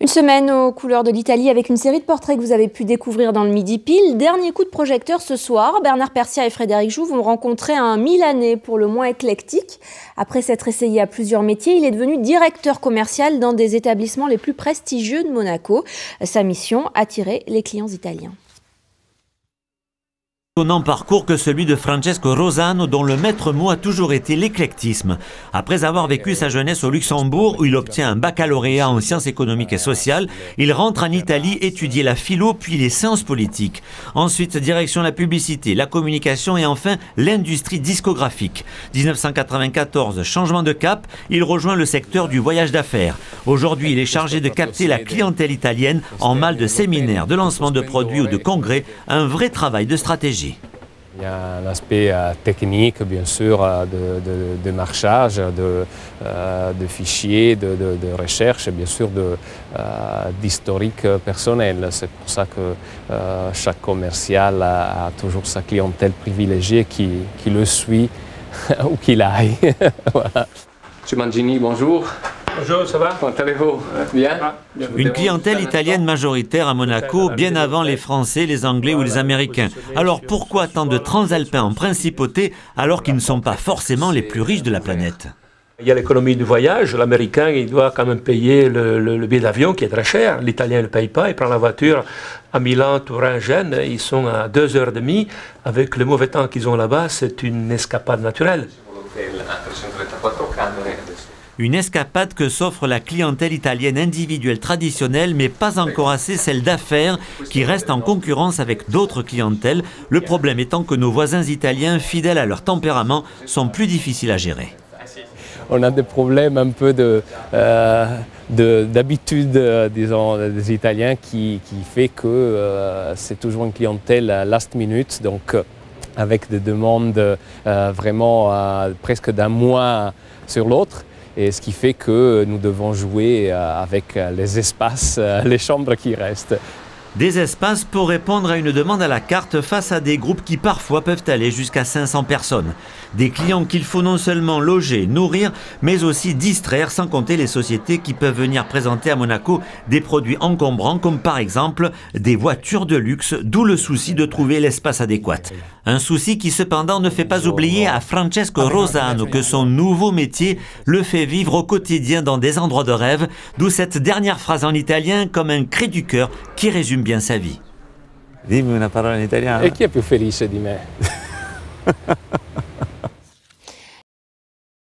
Une semaine aux couleurs de l'Italie avec une série de portraits que vous avez pu découvrir dans le Midi Pile. Dernier coup de projecteur ce soir. Bernard Persia et Frédéric Joux vont rencontrer un Milanais pour le moins éclectique. Après s'être essayé à plusieurs métiers, il est devenu directeur commercial dans des établissements les plus prestigieux de Monaco. Sa mission, attirer les clients italiens. Étonnant parcours que celui de Francesco Rosano, dont le maître mot a toujours été l'éclectisme. Après avoir vécu sa jeunesse au Luxembourg, où il obtient un baccalauréat en sciences économiques et sociales, il rentre en Italie étudier la philo puis les sciences politiques. Ensuite, direction la publicité, la communication et enfin l'industrie discographique. 1994, changement de cap, il rejoint le secteur du voyage d'affaires. Aujourd'hui, il est chargé de capter la clientèle italienne en mal de séminaires, de lancement de produits ou de congrès, un vrai travail de stratégie. Il y a un aspect technique, bien sûr, de démarchage, de fichiers, de recherche et bien sûr d'historique personnel. C'est pour ça que chaque commercial a toujours sa clientèle privilégiée qui le suit où qu'il aille. Voilà. Monsieur Mangini, bonjour. Bonjour, ça va? Comment allez-vous? Bien? Une clientèle italienne majoritaire à Monaco, bien avant les Français, les Anglais ou les Américains. Alors pourquoi tant de transalpins en principauté alors qu'ils ne sont pas forcément les plus riches de la planète? Il y a l'économie du voyage. L'Américain, il doit quand même payer le billet d'avion qui est très cher. L'Italien ne le paye pas. Il prend la voiture à Milan, Turin, Gênes. Ils sont à 2h30. Avec le mauvais temps qu'ils ont là-bas, c'est une escapade naturelle. Une escapade que s'offre la clientèle italienne individuelle traditionnelle, mais pas encore assez celle d'affaires, qui reste en concurrence avec d'autres clientèles. Le problème étant que nos voisins italiens, fidèles à leur tempérament, sont plus difficiles à gérer. On a des problèmes un peu d'habitude, disons, des Italiens qui fait que c'est toujours une clientèle last minute, donc avec des demandes vraiment presque d'un mois sur l'autre. Et ce qui fait que nous devons jouer avec les espaces, les chambres qui restent. Des espaces pour répondre à une demande à la carte face à des groupes qui parfois peuvent aller jusqu'à 500 personnes. Des clients qu'il faut non seulement loger, nourrir, mais aussi distraire, sans compter les sociétés qui peuvent venir présenter à Monaco des produits encombrants comme par exemple des voitures de luxe, d'où le souci de trouver l'espace adéquat. Un souci qui cependant ne fait pas oublier à Francesco Rosano que son nouveau métier le fait vivre au quotidien dans des endroits de rêve, d'où cette dernière phrase en italien comme un cri du cœur qui résume bien sa vie. Dimmi una parola in italiano. E chi è più felice di me?